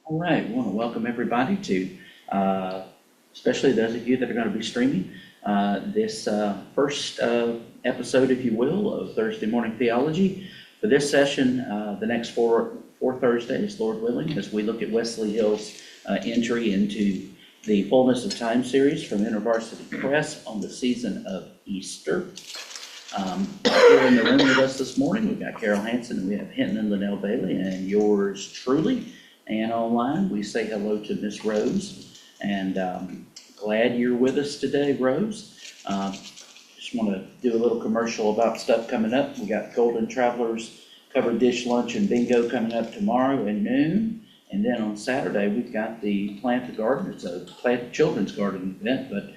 All right, we want to welcome everybody to, especially those of you that are going to be streaming, this first episode, if you will, of Thursday Morning Theology. For this session, the next four Thursdays, Lord willing, as we look at Wesley Hill's entry into the Fullness of Time series from InterVarsity Press on the season of Easter. Here in the room with us this morning, we've got Carol Hansen, and we have Hinton and Linnell Bailey, and yours truly. And online, we say hello to Miss Rose, and glad you're with us today, Rose. Just want to do a little commercial about stuff coming up. We got Golden Travelers Covered Dish Lunch and Bingo coming up tomorrow at noon. And then on Saturday, we've got the Plant a Garden. It's a plant children's garden event, but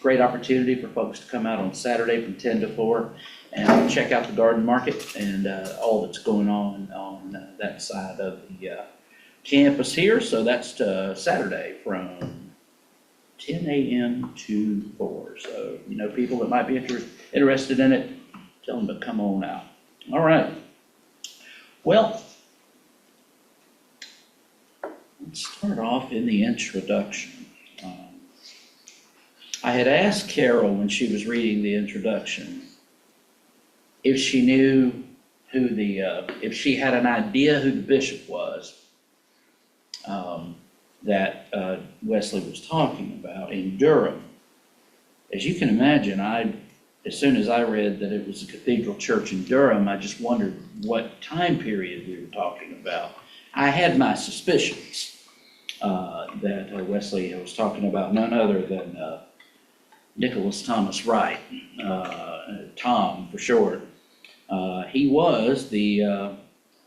great opportunity for folks to come out on Saturday from 10 to 4 and check out the garden market and all that's going on that side of the campus here. So that's Saturday from 10 a.m. to 4. So, people that might be interested in it, tell them to come on out. All right. Well, let's start off in the introduction. I had asked Carol when she was reading the introduction if she knew who if she had an idea who the bishop was that Wesley was talking about in Durham. As you can imagine, as soon as I read that it was a cathedral church in Durham, I just wondered what time period we were talking about. I had my suspicions that Wesley was talking about none other than Nicholas Thomas Wright, Tom for short. He was the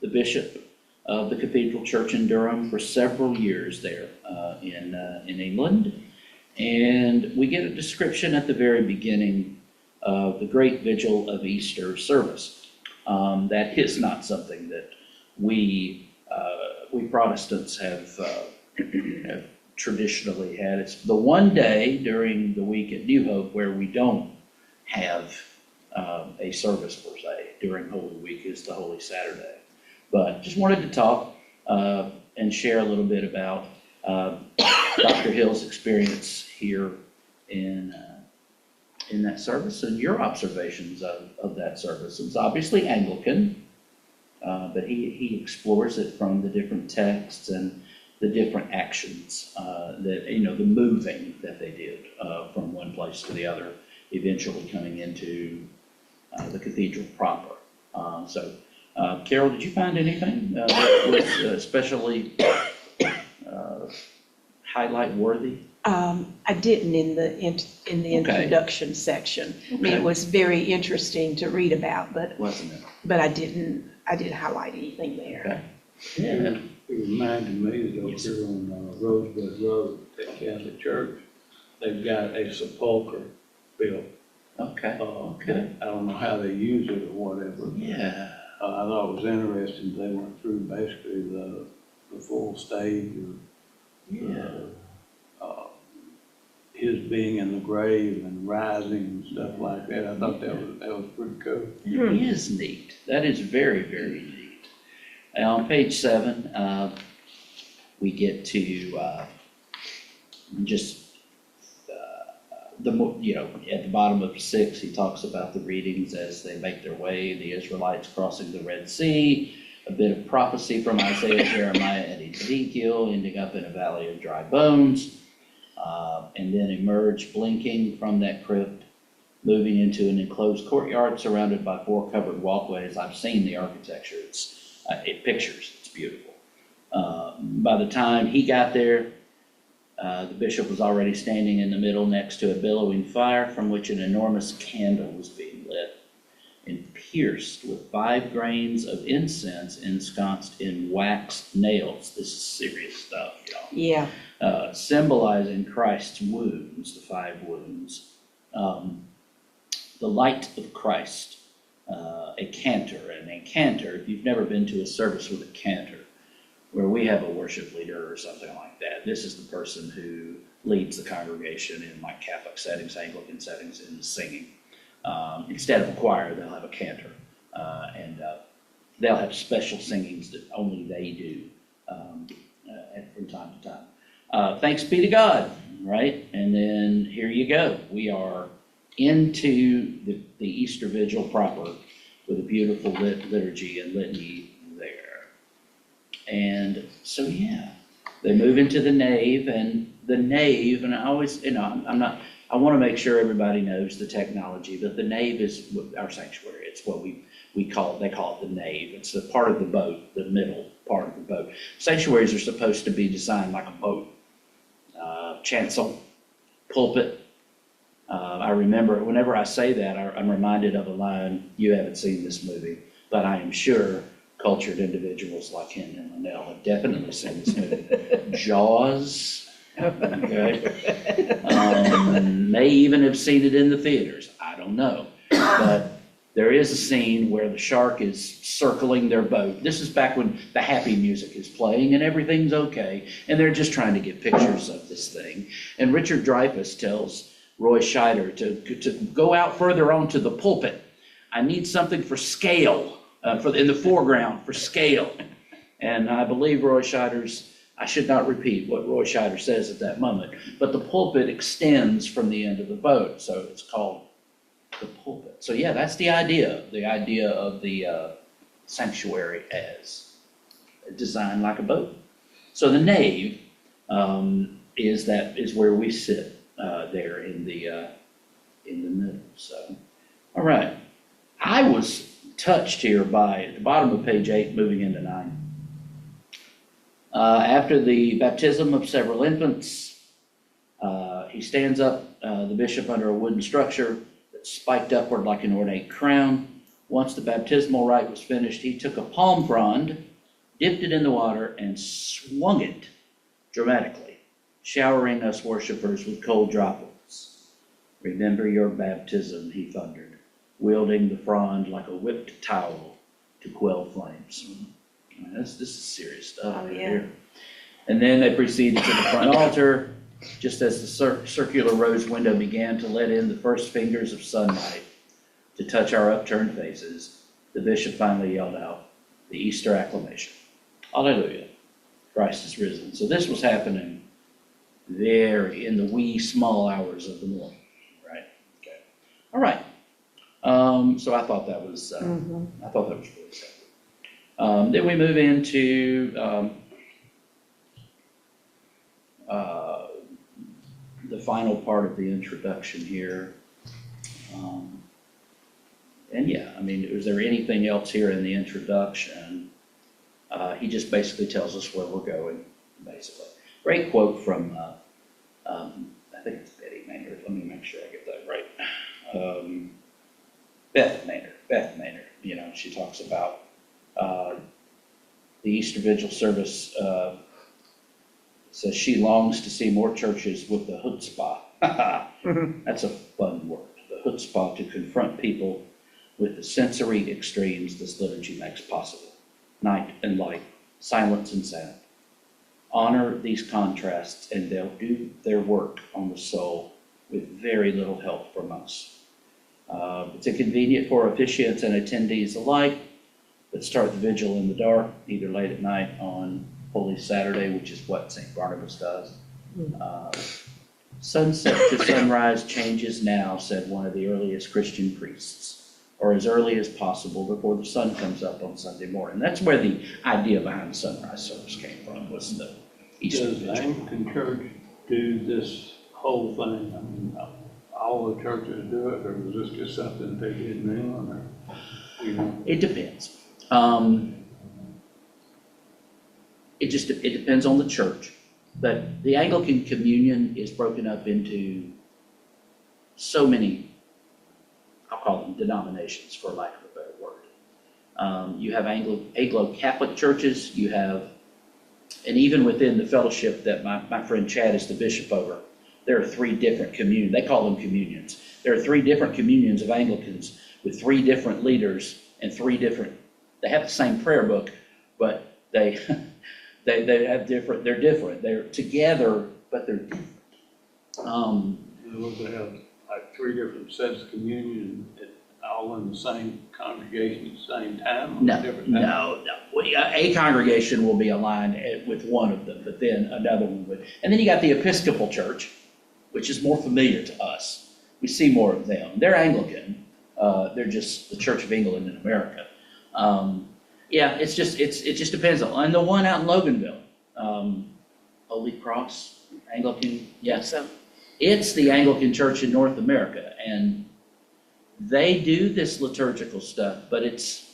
bishop of the Cathedral Church in Durham for several years there in England. And we get a description at the very beginning of the great vigil of Easter service. That is not something that we Protestants have traditionally had. It's the one day during the week at New Hope where we don't have a service per se. During Holy Week is the Holy Saturday. But just wanted to talk and share a little bit about Dr. Hill's experience here in that service and your observations of that service. It's obviously Anglican, but he explores it from the different texts and the different actions that, the moving that they did from one place to the other, eventually coming into the cathedral proper. Carol, did you find anything that was especially highlight worthy? I didn't in the introduction section. I mean, it was very interesting to read about, but wasn't it? But I didn't highlight anything there. Okay. Yeah, it reminded me that over here on Rosebud Road, at Catholic Church, they've got a sepulcher built. Okay. Okay. I don't know how they use it or whatever. Yeah. I thought it was interesting. They went through basically the full stage of his being in the grave and rising and stuff like that. I thought that was pretty cool. It is neat. That is very, very neat. And on page 7, we get to just at the bottom of 6, he talks about the readings as they make their way, the Israelites crossing the Red Sea, a bit of prophecy from Isaiah, Jeremiah, and Ezekiel, ending up in a valley of dry bones, and then emerge blinking from that crypt, moving into an enclosed courtyard surrounded by 4 covered walkways. I've seen the architecture. It pictures. It's beautiful. By the time he got there, the bishop was already standing in the middle next to a billowing fire from which an enormous candle was being lit and pierced with 5 grains of incense ensconced in wax nails. This is serious stuff, y'all. Yeah. Symbolizing Christ's wounds, the 5 wounds. The light of Christ, a cantor. And a cantor, if you've never been to a service with a cantor, where we have a worship leader or something like that, this is the person who leads the congregation in like Catholic settings, Anglican settings, in singing. Instead of a choir, they'll have a cantor. And they'll have special singings that only they do. from time to time. Thanks be to God, right? And then here you go. We are into the Easter Vigil proper with a beautiful liturgy and litany there. And so, yeah, they move into the nave, and I always, I want to make sure everybody knows the technology, but the nave is our sanctuary. It's what they call it the nave. It's the part of the boat, the middle part of the boat. Sanctuaries are supposed to be designed like a boat. Chancel, pulpit. I remember whenever I say that, I'm reminded of a line. You haven't seen this movie, but I am sure cultured individuals like Ken and Linnell have definitely seen this movie. Jaws. Okay. May even have seen it in the theaters. I don't know. But there is a scene where the shark is circling their boat. This is back when the happy music is playing and everything's okay. And they're just trying to get pictures of this thing. And Richard Dreyfuss tells Roy Scheider to go out further onto the pulpit. I need something for scale, in the foreground for scale. And I believe I should not repeat what Roy Scheider says at that moment, but the pulpit extends from the end of the boat, so it's called the pulpit. So yeah, that's the idea of the sanctuary as designed like a boat. So the nave is where we sit there in the middle. So, all right, I was touched here by at the bottom of page 8, moving into 9. After the baptism of several infants, he stands up, the bishop, under a wooden structure that's spiked upward like an ornate crown. Once the baptismal rite was finished, he took a palm frond, dipped it in the water, and swung it dramatically, showering us worshipers with cold droplets. Remember your baptism, he thundered, wielding the frond like a whipped towel to quell flames. This is serious stuff right here. And then they proceeded to the front altar, just as the circular rose window began to let in the first fingers of sunlight to touch our upturned faces. The bishop finally yelled out the Easter acclamation. Hallelujah, Christ is risen. So this was happening very in the wee small hours of the morning, right? Okay. All right. So I thought that was really sad. Then we move into the final part of the introduction here. And yeah, I mean, is there anything else here in the introduction? He just basically tells us where we're going, basically. Great quote from, I think it's Betty Maynard. Let me make sure I get that right. Beth Maynard, she talks about the Easter Vigil service, says she longs to see more churches with the chutzpah. That's a fun word. The chutzpah to confront people with the sensory extremes this liturgy makes possible. Night and light, silence and sound. Honor these contrasts and they'll do their work on the soul with very little help from us. It's inconvenient for officiants and attendees alike, but start the vigil in the dark, either late at night on Holy Saturday, which is what St. Barnabas does. Sunset to sunrise changes now, said one of the earliest Christian priests, or as early as possible before the sun comes up on Sunday morning. That's where the idea behind the sunrise service came from, was the Easter Does vigil. the Anglican Church do this whole thing? I mean, all the churches do it, or was this just something they did now? It depends. It depends on the church. But the Anglican Communion is broken up into so many, I'll call them denominations, for lack of a better word. You have Anglo-Catholic churches, you have, and even within the fellowship that my friend Chad is the bishop over, there are 3 different communions. They call them communions. There are 3 different communions of Anglicans with 3 different leaders and 3 different, they have the same prayer book, but they have different, they're different. They're together, but they're different. They have like 3 different sets of communion, and all all in the same congregation at the same time? or No, different times? no. A congregation will be aligned with one of them, but then another one would. And then you got the Episcopal Church, which is more familiar to us. We see more of them. They're Anglican. They're just the Church of England in America. Yeah, it just depends on. And the one out in Loganville, Holy Cross Anglican, yes. So, It's the Anglican Church in North America, and they do this liturgical stuff, but it's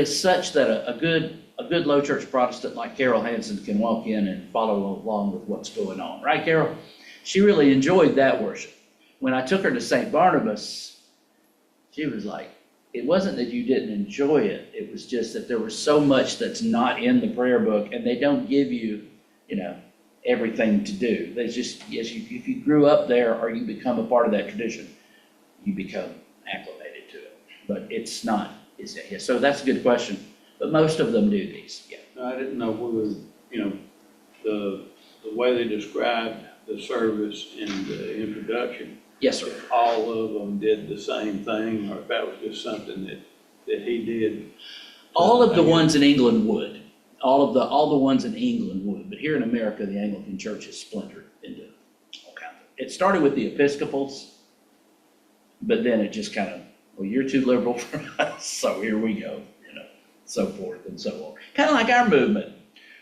such that a good low church Protestant like Carol Hansen can walk in and follow along with what's going on, right, Carol? She really enjoyed that worship. When I took her to St. Barnabas, she was like, it wasn't that you didn't enjoy it, it was just that there was so much that's not in the prayer book, and they don't give you, everything to do. They just, yes, if you grew up there or you become a part of that tradition, you become acclimated to it. But it's not, yeah, so that's a good question. But most of them do these, yeah. I didn't know whether, the way they described the service in the introduction, Yes, sir. if all of them did the same thing, or if that was just something that he did. All of the ones in England would. All the ones in England would. But here in America, the Anglican Church is splintered into all kinds of. It started with the Episcopals, but then it just kind of, well, you're too liberal for us, so here we go, so forth and so on. Kind of like our movement.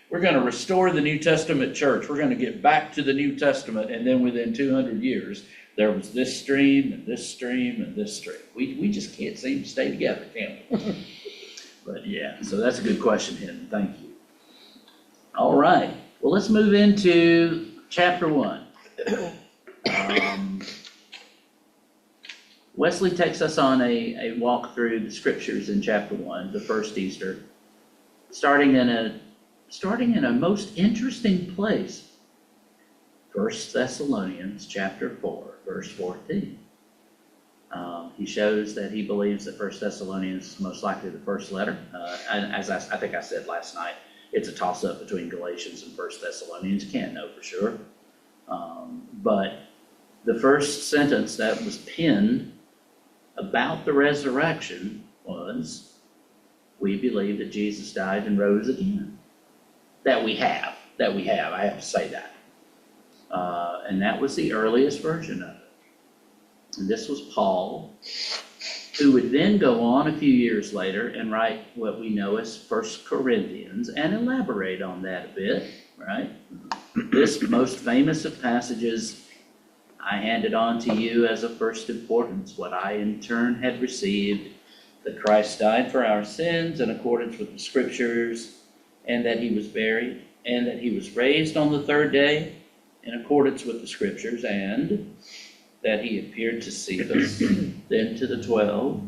We're going to restore the New Testament church. We're going to get back to the New Testament, and then within 200 years, there was this stream and this stream and this stream. We just can't seem to stay together, can we? But yeah, so that's a good question, Henry. Thank you. All right. Well, let's move into chapter 1. Wesley takes us on a walk through the scriptures in chapter 1, the first Easter, starting in a most interesting place. 1 Thessalonians chapter 4, verse 14. He shows that he believes that 1 Thessalonians is most likely the first letter. And as I think I said last night, it's a toss-up between Galatians and 1 Thessalonians. Can't know for sure. But the first sentence that was penned about the resurrection was, we believe that Jesus died and rose again. That we have, I have to say that. And that was the earliest version of it. And this was Paul, who would then go on a few years later and write what we know as 1 Corinthians and elaborate on that a bit, right? This most famous of passages, I handed on to you as of first importance what I in turn had received, that Christ died for our sins in accordance with the Scriptures, and that he was buried, and that he was raised on the third day in accordance with the Scriptures, and that he appeared to Cephas, then to the 12.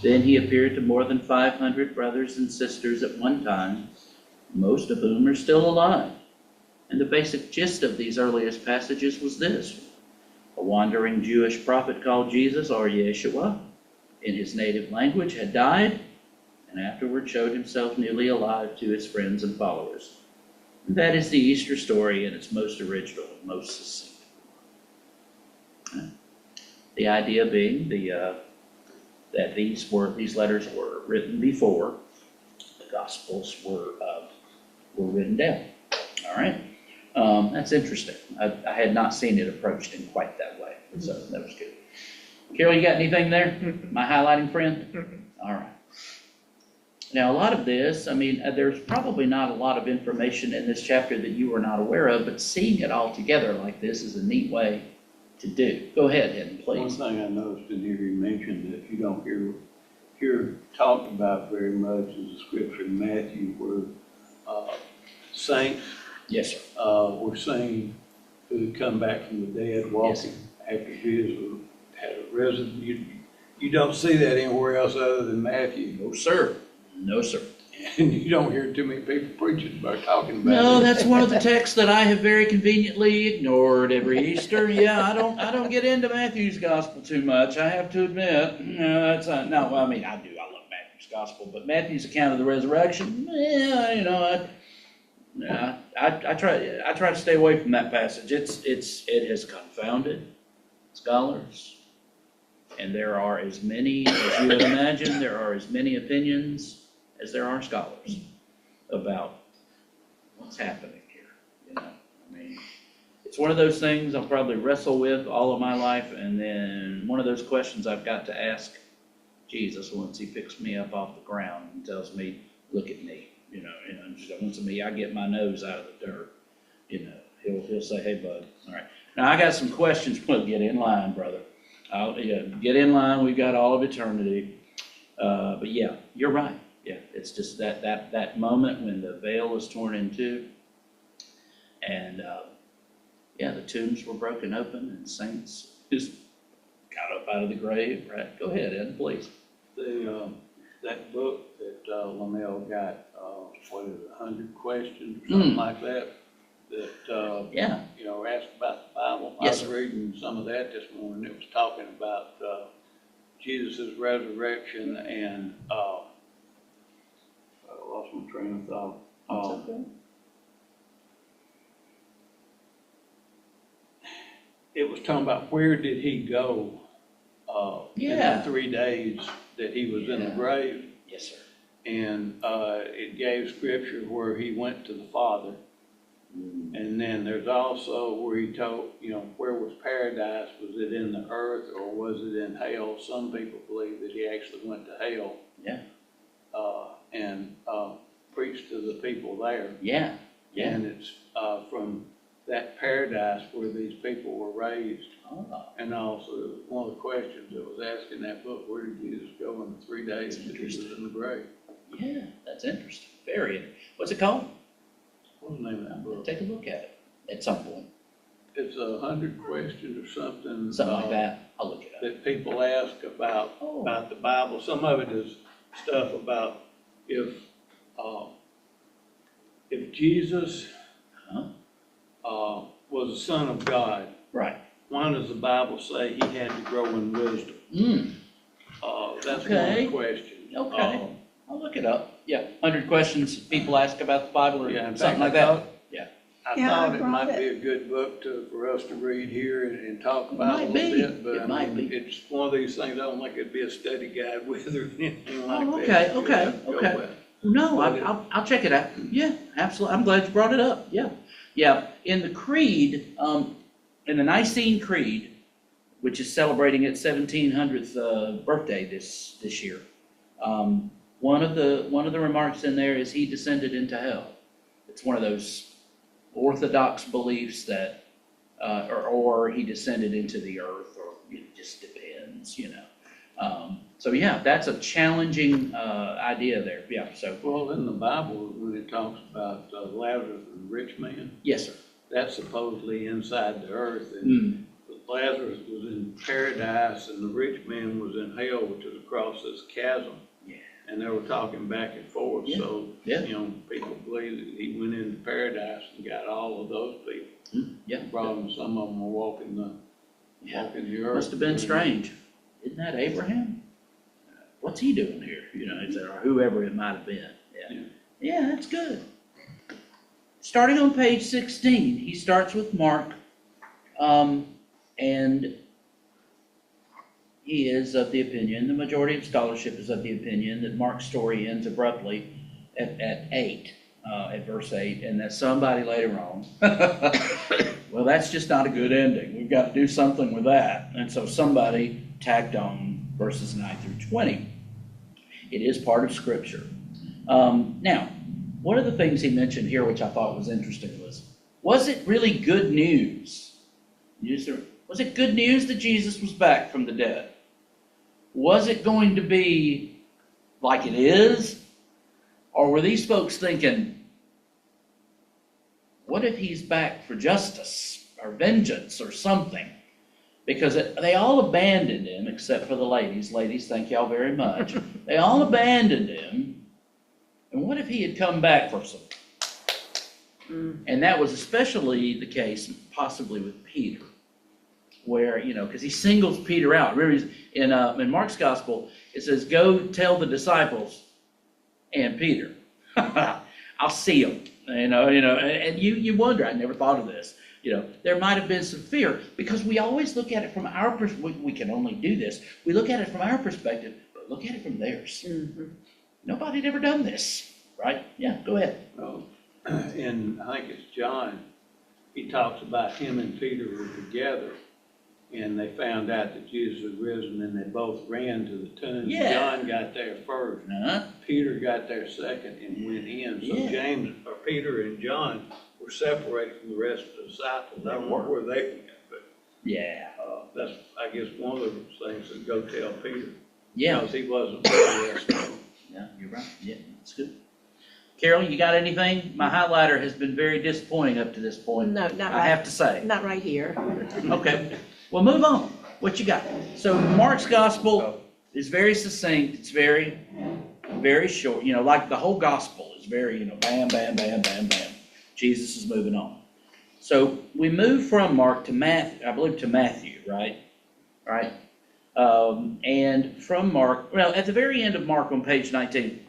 Then he appeared to more than 500 brothers and sisters at one time, most of whom are still alive. And the basic gist of these earliest passages was this. A wandering Jewish prophet called Jesus, or Yeshua, in his native language, had died, and afterward showed himself newly alive to his friends and followers. And that is the Easter story in its most original and most succinct. The idea being that these letters were written before the Gospels were written down. All right, that's interesting. I had not seen it approached in quite that way, so that was good. Carol, you got anything there? My highlighting friend? All right. Now, a lot of this, there's probably not a lot of information in this chapter that you were not aware of, but seeing it all together like this is a neat way to do. Go ahead, Ed, please. One thing I noticed in here, you mentioned that you don't hear talked about very much is the scripture in Matthew where saints Yes, sir. were seen who had come back from the dead walking after Jesus had arisen. You don't see that anywhere else other than Matthew. No, sir. No, sir. And you don't hear too many people preaching about talking about No, it. that's one of the texts that I have very conveniently ignored every Easter. Yeah, I don't get into Matthew's gospel too much, I have to admit. No, that's not, no, I do. I love Matthew's gospel, but Matthew's account of the resurrection, I try to stay away from that passage. It has confounded scholars And there are as many, as you would imagine, there are as many opinions as there are scholars about what's happening here, you know? I mean, it's one of those things I'll probably wrestle with all of my life, and then one of those questions I've got to ask Jesus once he picks me up off the ground and tells me, look at me, you know, and just once me, I get my nose out of the dirt, you know, he'll say, hey, bud, all right. Now, I got some questions. Well, get in line, brother. Get in line. We've got all of eternity. But yeah, you're right. Yeah, it's just that moment when the veil is torn in two, and yeah, the tombs were broken open, and saints just got up out of the grave. Right? Go ahead, Ed, please. That book that Linnell got, what is it, 100 questions or something like that, Yeah. you know, asked about the Bible. Yes, I was reading some of that this morning. It was talking about Jesus' resurrection and I lost my train of thought. That's okay. It was talking about where did he go in the 3 days that he was in the grave. Yes, sir. And it gave scripture where he went to the Father. And then there's also where he told, you know, where was paradise? Was it in the earth or was it in hell? Some people believe that he actually went to hell. Yeah. And preached to the people there. Yeah. Yeah. And it's from that paradise where these people were raised. Oh. And also, one of the questions that was asked in that book, where did Jesus go in the 3 days that he was in the grave? Yeah, that's interesting. Very interesting. What's it called? What's the name of that book? Take a look at it at some point. It's 100 questions or something. Something like that. I'll look it up. That people ask about the Bible. Some of it is stuff about if Jesus was the Son of God, Right. why does the Bible say he had to grow in wisdom? That's one of the questions. Okay. I'll look it up. Yeah, 100 questions people ask about the Bible or Yeah, in something fact, like that. Yeah. I Yeah, thought I it brought might it. be a good book for us to read here and talk about a might little be. bit, but It I might mean, be. it's one of these things, I don't think it'd be a study guide with or anything like Oh, that. okay. No, I'll check it out. Yeah, absolutely. I'm glad you brought it up. Yeah. Yeah. In the Creed, in the Nicene Creed, which is celebrating its 1700th birthday this year, one of the remarks in there is he descended into hell. It's one of those orthodox beliefs that, or he descended into the earth, or it just depends, you know. So yeah, that's a challenging idea there. Yeah. So Well, in the Bible, when it talks about Lazarus and the rich man, yes, sir. that's supposedly inside the earth, and Lazarus was in paradise, and the rich man was in hell, which is across this chasm. Yeah. And they were talking back and forth, Yeah. so, Yeah. you know, people believe that he went into paradise and got all of those people. Yeah. Brought them, some of them were walking the earth. Must have been strange. Isn't that Abraham? What's he doing here? You know, or whoever it might have been. Yeah. Yeah, that's good. Starting on page 16, he starts with Mark, and he is of the opinion, the majority of scholarship is of the opinion, that Mark's story ends abruptly at 8, at verse 8, and that somebody later on, well, that's just not a good ending. We've got to do something with that. And so somebody tacked on verses 9 through 20. It is part of Scripture. Now, one of the things he mentioned here, which I thought was interesting, was it really good news? Was it good news that Jesus was back from the dead? Was it going to be like it is? Or were these folks thinking, what if he's back for justice or vengeance or something? Because they all abandoned him, except for the ladies. Ladies, thank y'all very much. They all abandoned him. And what if he had come back for something? And that was especially the case, possibly with Peter, where, you know, because he singles Peter out. Remember, in Mark's gospel, it says, go tell the disciples and Peter. I'll see them. And you wonder, I never thought of this, You know, there might have been some fear, because we always look at it from our we can only do this. We look at it from our perspective, but look at it from theirs. Nobody had ever done this, right? Yeah, go ahead. Well, and I think it's John, he talks about him and Peter were together, and they found out that Jesus had risen, and they both ran to the tomb. Yeah. John got there first. Peter got there second and went in. So Yeah. Peter and John were separated from the rest of the disciples. I don't know where they went, but Yeah. that's, I guess, one of the things that go tell Peter. Yeah. Because he wasn't with the rest of them. Yeah, you're right. Yeah, that's good. Carol, you got anything? My highlighter has been very disappointing up to this point. No, not I have to say. Not right here. Okay, well, move on. What you got? So Mark's gospel is very succinct. It's very, very short. You know, like the whole gospel is very, you know, bam, bam, bam, bam, bam. Jesus is moving on. So we move from Mark to Matthew, I believe to Matthew, right? Right? And from Mark, well, at the very end of Mark on page 19.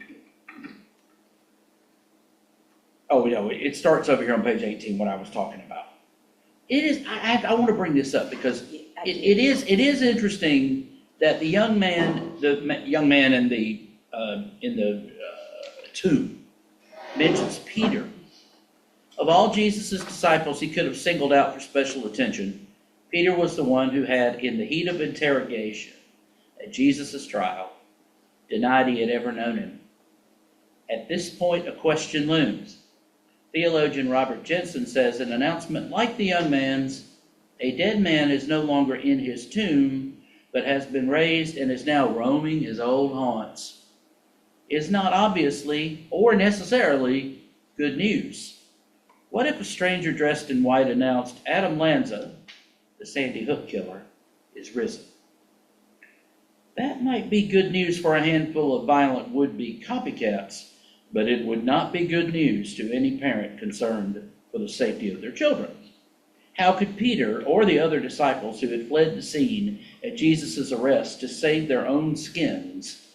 Oh, no, it starts over here on page 18, what I was talking about. It is, I want to bring this up because it is interesting that the young man in the tomb mentions Peter. Of all Jesus' disciples he could have singled out for special attention, Peter was the one who had, in the heat of interrogation at Jesus' trial, denied he had ever known him. At this point, a question looms. Theologian Robert Jensen says an announcement like the young man's, a dead man is no longer in his tomb, but has been raised and is now roaming his old haunts, is not obviously or necessarily good news. What if a stranger dressed in white announced Adam Lanza, the Sandy Hook killer, is risen? That might be good news for a handful of violent would-be copycats, but it would not be good news to any parent concerned for the safety of their children. How could Peter or the other disciples who had fled the scene at Jesus' arrest to save their own skins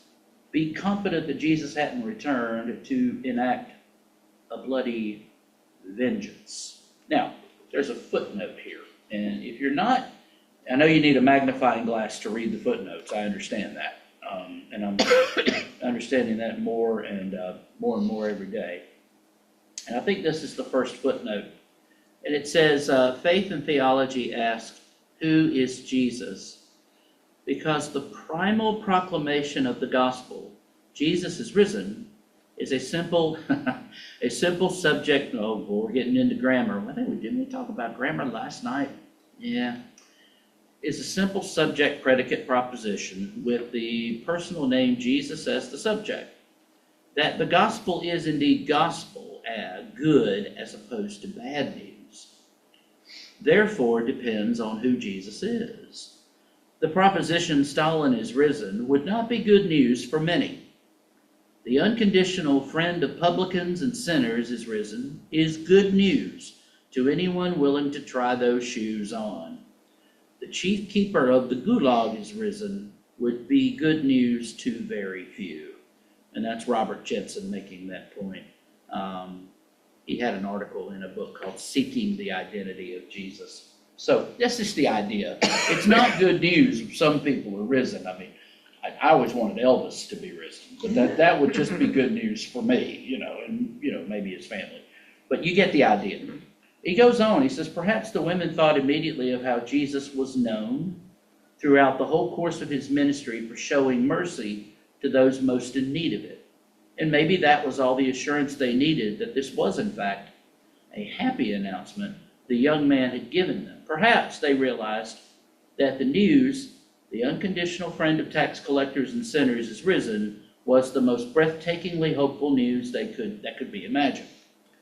be confident that Jesus hadn't returned to enact a bloody vengeance? Now, there's a footnote here, and if you're not, I know you need a magnifying glass to read the footnotes, I understand that. And I'm understanding that more and more every day. And I think this is the first footnote. And it says, Faith and Theology asks, who is Jesus? Because the primal proclamation of the gospel, Jesus is risen, is a simple subject. Oh, well, we're getting into grammar. Well, didn't we talk about grammar last night? Yeah. Is a simple subject predicate proposition with the personal name Jesus as the subject. That the gospel is indeed gospel, good as opposed to bad news, therefore depends on who Jesus is. The proposition Stalin is risen would not be good news for many. The unconditional friend of publicans and sinners is risen is good news to anyone willing to try those shoes on. The chief keeper of the gulag is risen would be good news to very few. And that's Robert Jensen making that point. He had an article in a book called Seeking the Identity of Jesus. So that's just the idea. It's not good news if some people are risen. I mean, I always wanted Elvis to be risen, but that would just be good news for me, and maybe his family. But you get the idea. He goes on, he says, perhaps the women thought immediately of how Jesus was known throughout the whole course of his ministry for showing mercy to those most in need of it. And maybe that was all the assurance they needed that this was, in fact, a happy announcement the young man had given them. Perhaps they realized that the news, the unconditional friend of tax collectors and sinners is risen, was the most breathtakingly hopeful news that could be imagined.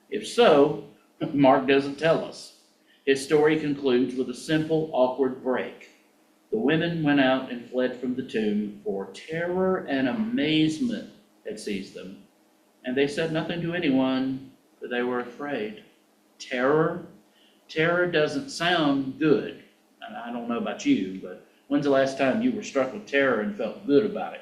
If so, Mark doesn't tell us. His story concludes with a simple, awkward break. The women went out and fled from the tomb, for terror and amazement had seized them. And they said nothing to anyone, for they were afraid. Terror? Terror doesn't sound good. And I don't know about you, but when's the last time you were struck with terror and felt good about it?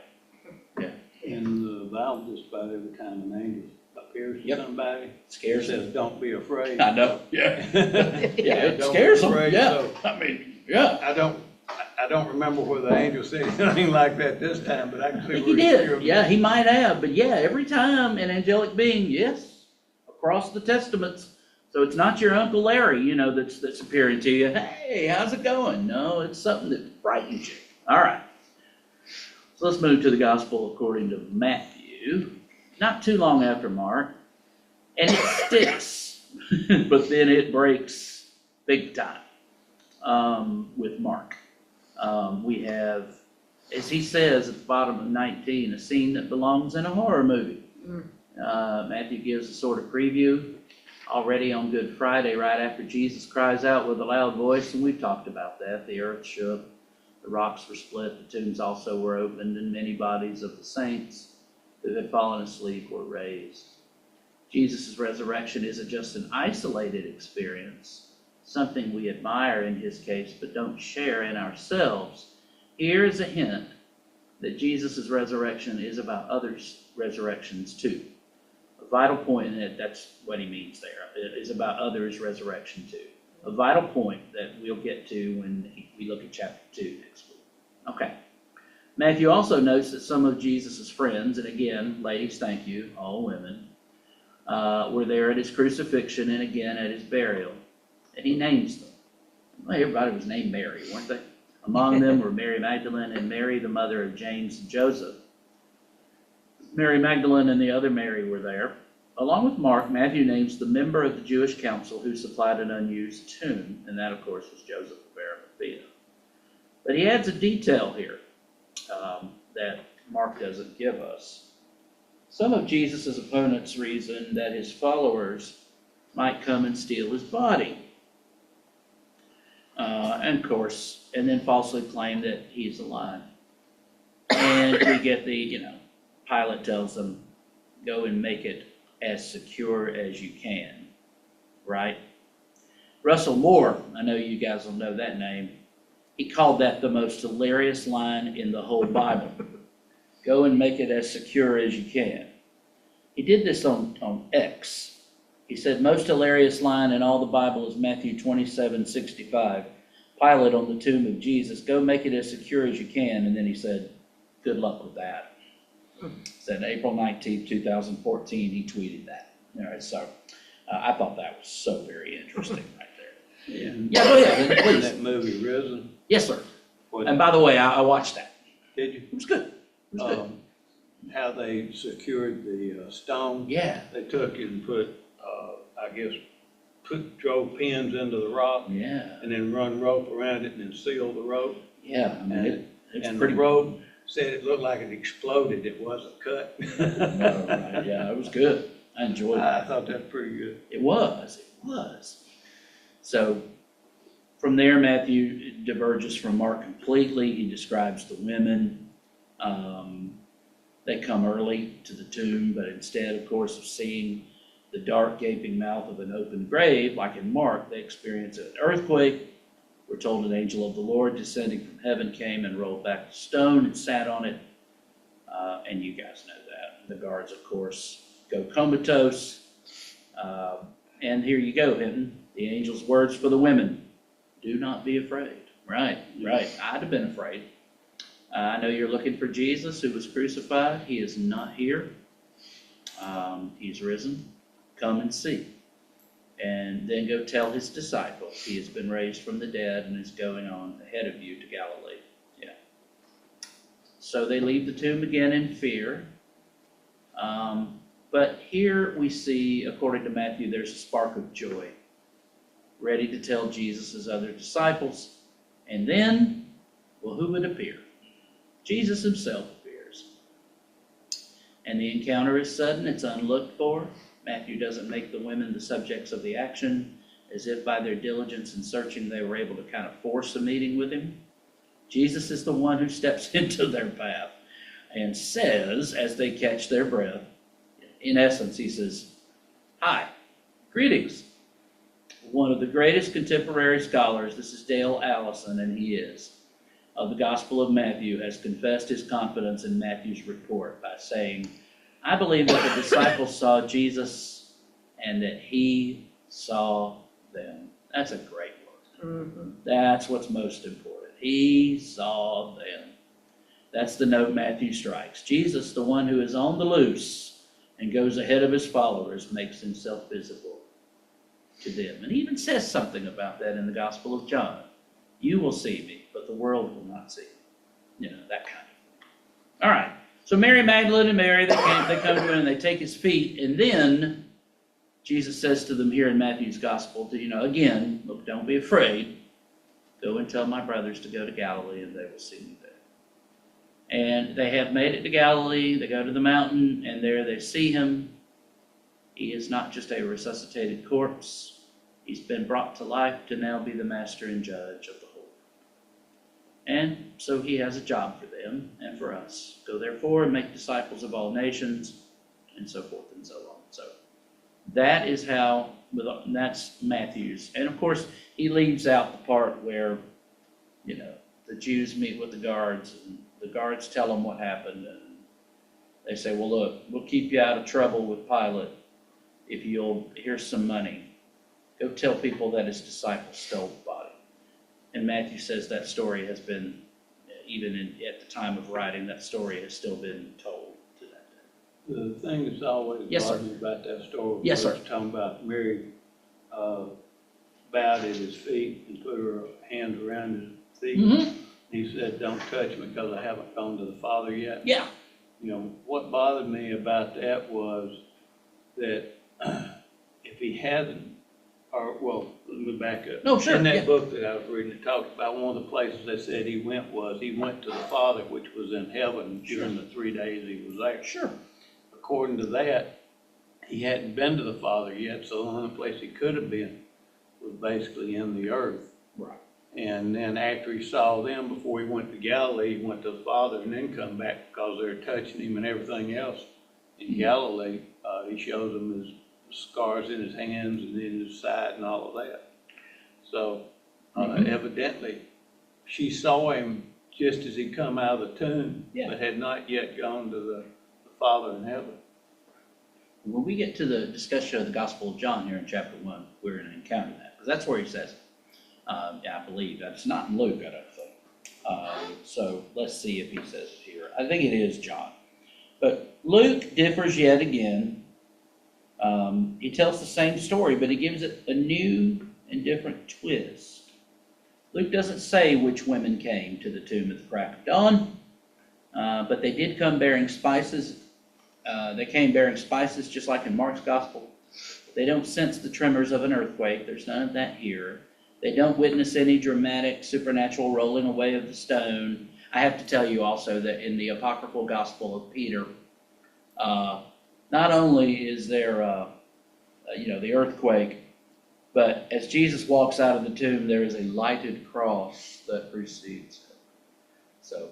Yeah. In the Bible, just about every time an angel appears to Yep. somebody. Scares It them. says, don't be afraid. I know, yeah. Yeah, it Don't be scares them, afraid, yeah. so- I mean, yeah. I don't remember whether the angel said anything like that this time, but I can see He where did, yeah, he might have, but yeah, every time an angelic being, yes, across the testaments. So it's not your Uncle Larry, you know, that's appearing to you. Hey, how's it going? No, it's something that frightens you. All right. So let's move to the gospel according to Matthew. Not too long after Mark. And it sticks, but then it breaks big time with Mark. We have, as he says at the bottom of 19, a scene that belongs in a horror movie. Matthew gives a sort of preview already on Good Friday, right after Jesus cries out with a loud voice, and we've talked about that. The earth shook, the rocks were split, the tombs also were opened, and many bodies of the saints who had fallen asleep were raised. Jesus' resurrection isn't just an isolated experience, something we admire in his case, but don't share in ourselves. Here is a hint that Jesus' resurrection is about others' resurrections too. A vital point in it, that's what he means there. It is about others' resurrection too. A vital point that we'll get to when we look at chapter 2 next week. Okay. Matthew also notes that some of Jesus' friends, and again, ladies, thank you, all women, were there at his crucifixion and again at his burial. And he names them. Well, everybody was named Mary, weren't they? Among them were Mary Magdalene and Mary, the mother of James and Joseph. Mary Magdalene and the other Mary were there. Along with Mark, Matthew names the member of the Jewish council who supplied an unused tomb, and that, of course, was Joseph of Arimathea. But he adds a detail here that Mark doesn't give us. Some of Jesus' opponents reasoned that his followers might come and steal his body. And of course, and then falsely claim that he's alive. And we get the, Pilate tells them, go and make it as secure as you can, right? Russell Moore, I know you guys will know that name. He called that the most hilarious line in the whole Bible. Go and make it as secure as you can. He did this on X. He said, most hilarious line in all the Bible is Matthew 27:65. Pilate on the tomb of Jesus, go make it as secure as you can. And then he said, good luck with that. Said April 19th, 2014, he tweeted that. All right, so I thought that was so very interesting right there. Yeah. Yeah, go ahead, In please. that movie, Risen. Yes, sir. what- And by the way, I watched that. Did you? It was good. It was good. How they secured the stone. Yeah, They took and put, drove pins into the rock yeah, and then run rope around it and then sealed the rope. yeah. I mean, it's And pretty. the rope said it looked like it exploded. It wasn't cut. No, right, yeah, it was good. I enjoyed it. I thought that's pretty good. It was. So from there, Matthew diverges from Mark completely. He describes the women. They come early to the tomb, but instead, of course, of seeing the dark, gaping mouth of an open grave, like in Mark, they experience an earthquake. We're told an angel of the Lord descending from heaven came and rolled back the stone and sat on it. And you guys know that. The guards, of course, go comatose. And here you go, Hinton. The angel's words for the women. Do not be afraid. Right. I'd have been afraid. I know you're looking for Jesus who was crucified. He is not here. He's risen. Come and see. And then go tell his disciples he has been raised from the dead and is going on ahead of you to Galilee. Yeah. So they leave the tomb again in fear. But here we see, according to Matthew, there's a spark of joy, ready to tell Jesus' other disciples. And then, well, who would appear? Jesus himself appears. And the encounter is sudden, it's unlooked for. Matthew doesn't make the women the subjects of the action, as if by their diligence in searching they were able to kind of force a meeting with him. Jesus is the one who steps into their path and says, as they catch their breath, in essence, he says, hi, greetings. One of the greatest contemporary scholars, this is Dale Allison, and he is, of the Gospel of Matthew, has confessed his confidence in Matthew's report by saying, I believe that the disciples saw Jesus and that he saw them. That's a great word. That's what's most important. He saw them. That's the note Matthew strikes. Jesus, the one who is on the loose and goes ahead of his followers, makes himself visible to them. And he even says something about that in the Gospel of John. You will see me, but the world will not see me. You know, that kind of thing. All right. So Mary Magdalene and Mary, they come to him and they take his feet. And then Jesus says to them here in Matthew's Gospel, again, look, don't be afraid. Go and tell my brothers to go to Galilee and they will see me there. And they have made it to Galilee. They go to the mountain and there they see him. He is not just a resuscitated corpse. He's been brought to life to now be the master and judge of the whole. And so he has a job for them and for us. Go therefore and make disciples of all nations, and so forth and so on. So that is that's Matthew's. And of course, he leaves out the part where, the Jews meet with the guards, and the guards tell them what happened, and they say, well, look, we'll keep you out of trouble with Pilate if here's some money. Go tell people that his disciples stole the body. And Matthew says that story has been, even at the time of writing, that story has still been told to that day. The thing that's always bothered me about that story was talking about Mary bowed at his feet and put her hands around his feet. Mm-hmm. He said, don't touch me because I haven't gone to the Father yet. Yeah. What bothered me about that was that if he hadn't, let me back up. No, sure. In that book that I was reading, it talked about one of the places they said he went to the Father, which was in heaven during the 3 days he was there. Sure. According to that, he hadn't been to the Father yet, so the only place he could have been was basically in the earth. Right. And then after he saw them, before he went to Galilee, he went to the Father and then come back because they were touching him and everything else. In Galilee, he shows them his scars in his hands and in his side and all of that. So evidently, she saw him just as he come out of the tomb, but had not yet gone to the Father in heaven. When we get to the discussion of the Gospel of John here in chapter 1, we're going to encounter that, because that's where he says it. I believe that's not in Luke, I don't think. So let's see if he says it here. I think it is John. But Luke differs yet again. He tells the same story, but he gives it a new and different twist. Luke doesn't say which women came to the tomb at the crack of dawn, but they did come bearing spices. They came bearing spices just like in Mark's Gospel. They don't sense the tremors of an earthquake. There's none of that here. They don't witness any dramatic supernatural rolling away of the stone. I have to tell you also that in the apocryphal Gospel of Peter, not only is there, the earthquake, but as Jesus walks out of the tomb, there is a lighted cross that precedes him. So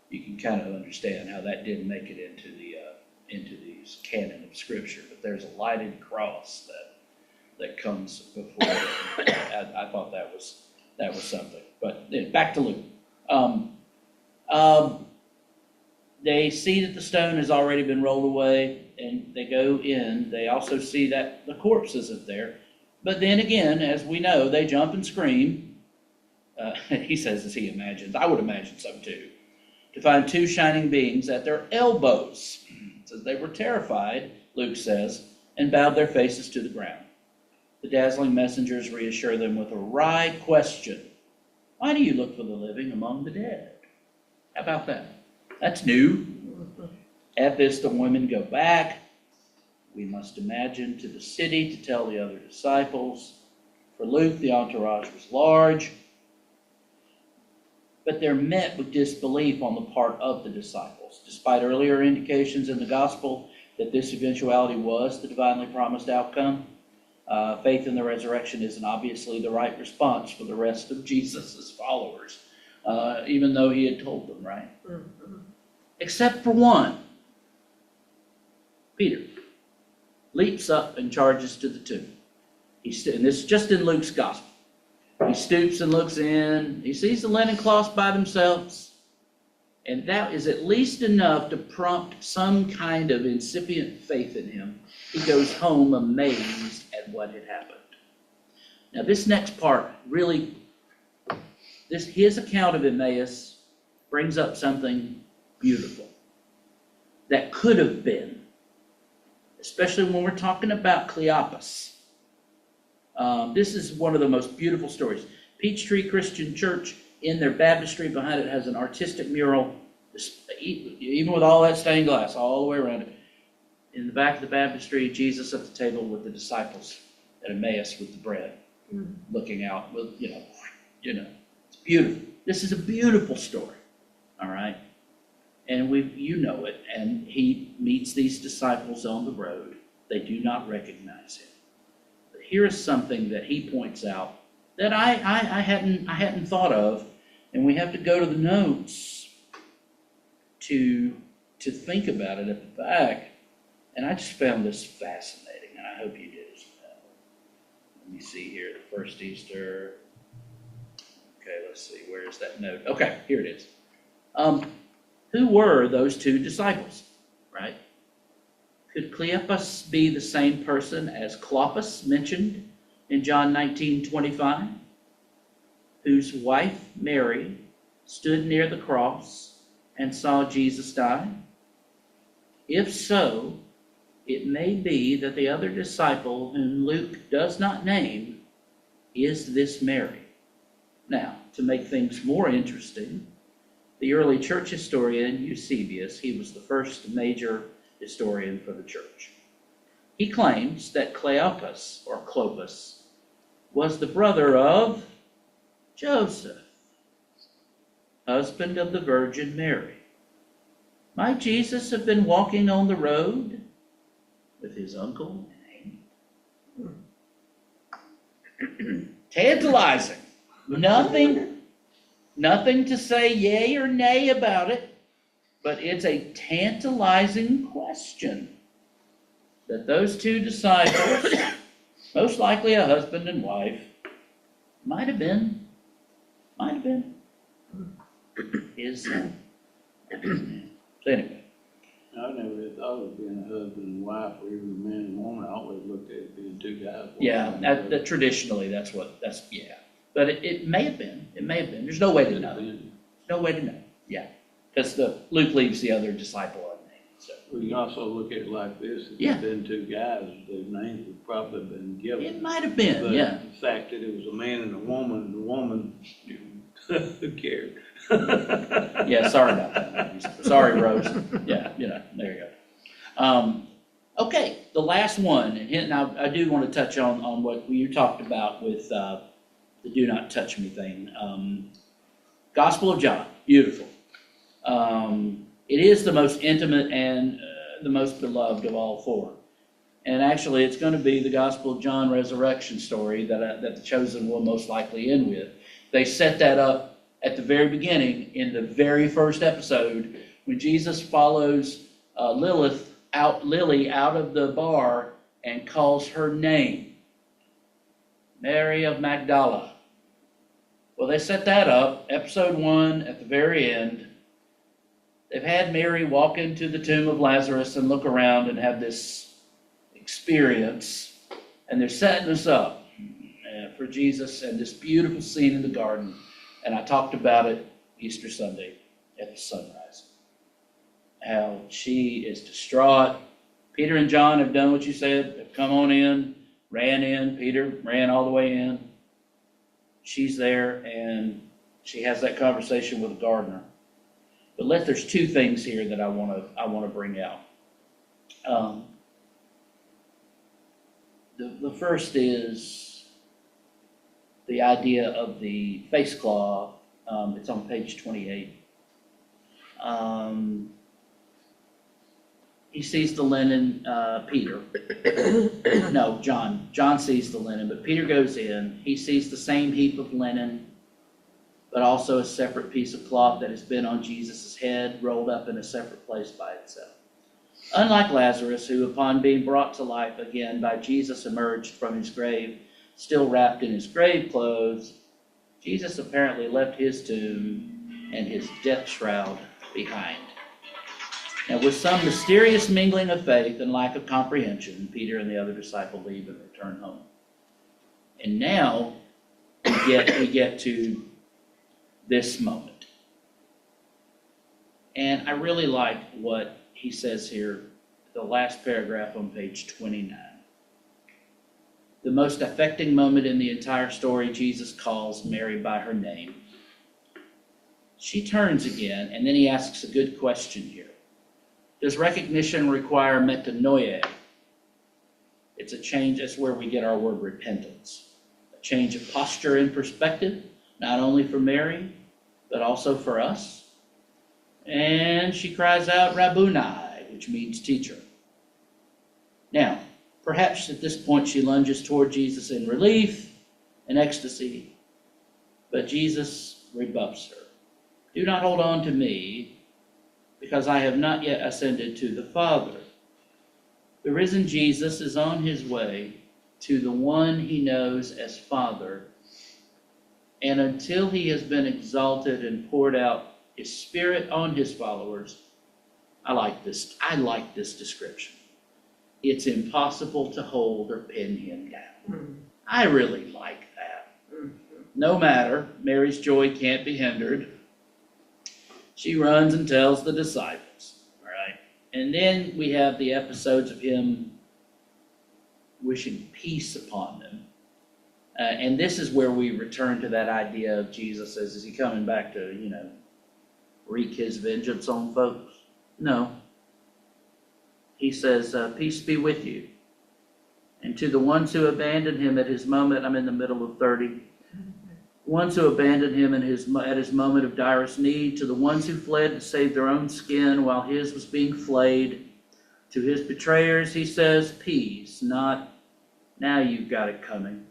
you can kind of understand how that didn't make it into the canon of Scripture. But there's a lighted cross that comes before. I thought that was something. But back to Luke. They see that the stone has already been rolled away, and they go in. They also see that the corpse isn't there. But then again, as we know, they jump and scream. He says as he imagines. I would imagine so too. To find two shining beings at their elbows. It says they were terrified, Luke says, and bowed their faces to the ground. The dazzling messengers reassure them with a wry question. Why do you look for the living among the dead? How about that? That's new. At this, the women go back. We must imagine to the city to tell the other disciples. For Luke, the entourage was large, but they're met with disbelief on the part of the disciples. Despite earlier indications in the gospel that this eventuality was the divinely promised outcome, faith in the resurrection isn't obviously the right response for the rest of Jesus' followers, even though he had told them, right? Mm-hmm. Except for one. Peter leaps up and charges to the tomb. And this is just in Luke's gospel. He stoops and looks in. He sees the linen cloths by themselves. And that is at least enough to prompt some kind of incipient faith in him. He goes home amazed at what had happened. Now, this next part really, his account of Emmaus brings up something beautiful that could have been, especially when we're talking about Cleopas. This is one of the most beautiful stories. Peachtree Christian Church, in their baptistry behind it, has an artistic mural, even with all that stained glass all the way around it. In the back of the baptistry, Jesus at the table with the disciples at Emmaus with the bread, looking out with, you know, it's beautiful. This is a beautiful story, all right? And you know it, and he meets these disciples on the road. They do not recognize him. But here is something that he points out that I hadn't thought of, and we have to go to the notes to think about it at the back. And I just found this fascinating, and I hope you did as well. Let me see here, the first Easter. Okay, let's see, where is that note? Okay, here it is. Who were those two disciples, right? Could Cleopas be the same person as Clopas mentioned in John 19:25, whose wife Mary stood near the cross and saw Jesus die? If so, it may be that the other disciple whom Luke does not name is this Mary. Now, to make things more interesting, the early church historian Eusebius, he was the first major historian for the church. He claims that Cleopas, or Clopas, was the brother of Joseph, husband of the Virgin Mary. Might Jesus have been walking on the road with his uncle and Amy? Tantalizing. Nothing to say yay or nay about it, but it's a tantalizing question that those two disciples, most likely a husband and wife, might have been his son. So anyway. I never thought of being a husband and wife or even a man and woman. I always looked at it being two guys. Yeah, that traditionally, yeah. But it may have been. There's no way to know. There's no way to know. Yeah. Because Luke leaves the other disciple unnamed. So. Well, you can also look at it like this. If Yeah. it's been two guys, their names would probably have been given. It might have been, But yeah. the fact that it was a man and a woman, who cared? Yeah, sorry about that. Sorry, Rose. Yeah, there you go. Okay, the last one, and I do want to touch on what you talked about with the do not touch me thing. Gospel of John, beautiful. It is the most intimate and the most beloved of all four. And actually, it's going to be the Gospel of John resurrection story that the Chosen will most likely end with. They set that up at the very beginning in the very first episode when Jesus follows Lily out of the bar and calls her name, Mary of Magdala. Well, they set that up, episode 1 at the very end. They've had Mary walk into the tomb of Lazarus and look around and have this experience, and they're setting us up for Jesus and this beautiful scene in the garden. And I talked about it Easter Sunday at the sunrise. How she is distraught. Peter and John have done what you said. They've come on in, ran in. Peter ran all the way in. She's there, and she has that conversation with the gardener. But there's two things here that I want to bring out. The first is the idea of the face cloth. It's on page 28. He sees the linen, Peter. No, John. John sees the linen, but Peter goes in. He sees the same heap of linen, but also a separate piece of cloth that has been on Jesus' head, rolled up in a separate place by itself. Unlike Lazarus, who upon being brought to life again by Jesus emerged from his grave, still wrapped in his grave clothes, Jesus apparently left his tomb and his death shroud behind. Now, with some mysterious mingling of faith and lack of comprehension, Peter and the other disciple leave and return home. And now we get to this moment. And I really like what he says here, the last paragraph on page 29. The most affecting moment in the entire story, Jesus calls Mary by her name. She turns again, and then he asks a good question here. Does recognition require metanoia? It's a change, that's where we get our word repentance. A change of posture and perspective, not only for Mary, but also for us. And she cries out, Rabboni, which means teacher. Now, perhaps at this point she lunges toward Jesus in relief and ecstasy, but Jesus rebuffs her. Do not hold on to me, because I have not yet ascended to the Father. The risen Jesus is on his way to the one he knows as Father, and until he has been exalted and poured out his Spirit on his followers, I like this description. It's impossible to hold or pin him down. I really like that. No matter, Mary's joy can't be hindered. She runs and tells the disciples, all right? And then we have the episodes of him wishing peace upon them. And this is where we return to that idea of Jesus as, is he coming back to, wreak his vengeance on folks? No. He says, peace be with you. And to the ones who abandoned him at his moment, I'm in the middle of 30, ones who abandoned him at his moment of direst need, to the ones who fled to save their own skin while his was being flayed, to his betrayers he says, peace, not now you've got it coming,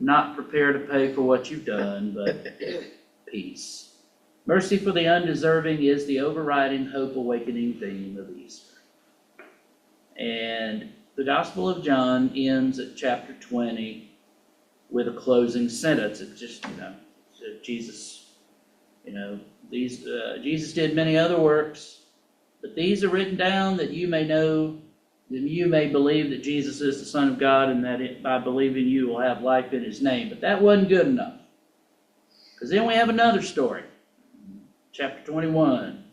not prepared to pay for what you've done, but peace. Mercy for the undeserving is the overriding hope awakening theme of Easter. And the Gospel of John ends at chapter 20 with a closing sentence. It's just, Jesus, Jesus did many other works, but these are written down that you may know, that you may believe that Jesus is the Son of God, and that by believing you will have life in his name. But that wasn't good enough. Because then we have another story. Chapter 21.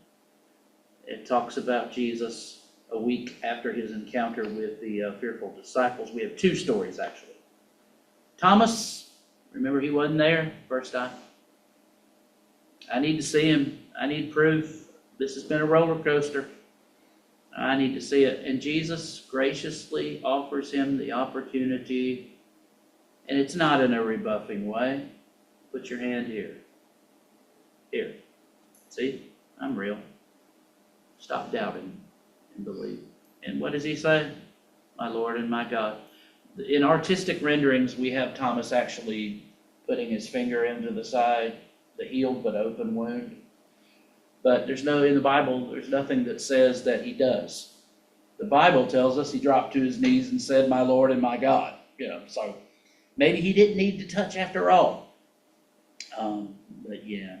It talks about Jesus a week after his encounter with the fearful disciples. We have two stories, actually. Thomas, remember he wasn't there first time? I need to see him. I need proof. This has been a roller coaster. I need to see it. And Jesus graciously offers him the opportunity, and it's not in a rebuffing way. Put your hand here. Here. See? I'm real. Stop doubting and believe. And what does he say? My Lord and my God. In artistic renderings, we have Thomas actually putting his finger into the side, the healed but open wound. But in the Bible, there's nothing that says that he does. The Bible tells us he dropped to his knees and said, my Lord and my God. So maybe he didn't need to touch after all. But yeah.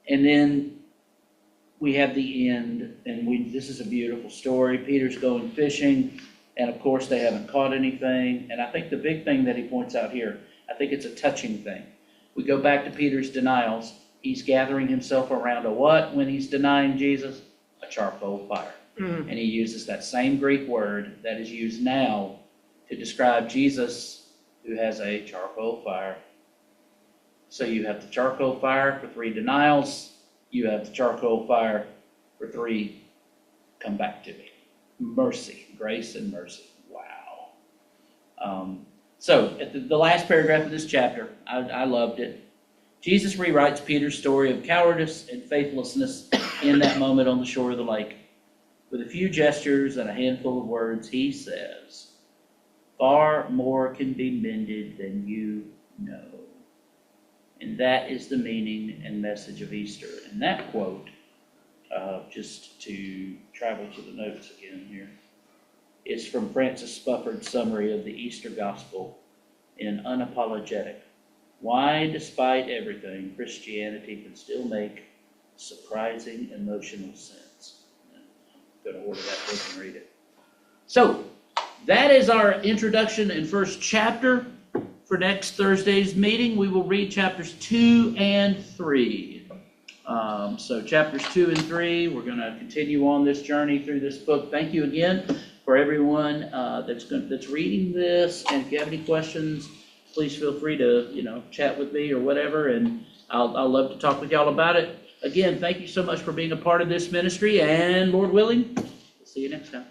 And then we have the end, and this is a beautiful story. Peter's going fishing. And of course, they haven't caught anything. And I think the big thing that he points out here, I think it's a touching thing. We go back to Peter's denials. He's gathering himself around a what when he's denying Jesus? A charcoal fire. And he uses that same Greek word that is used now to describe Jesus, who has a charcoal fire. So you have the charcoal fire for 3 denials. You have the charcoal fire for 3 come back to me. Mercy, grace and mercy. Wow. So at the last paragraph of this chapter, I loved it. Jesus rewrites Peter's story of cowardice and faithlessness in that moment on the shore of the lake. With a few gestures and a handful of words, he says, far more can be mended than you know. And that is the meaning and message of Easter. And that quote, just to travel to the notes again here, is from Francis Spufford's summary of the Easter Gospel in Unapologetic. Why, despite everything, Christianity can still make Surprising Emotional Sense. I'm going to order that book and read it. So, that is our introduction and first chapter. For next Thursday's meeting, we will read chapters 2 and 3. So chapters 2 and 3, we're going to continue on this journey through this book. Thank you again for everyone that's reading this. And if you have any questions, please feel free to chat with me or whatever, and I'll love to talk with y'all about it. Again, thank you so much for being a part of this ministry, and Lord willing, we'll see you next time.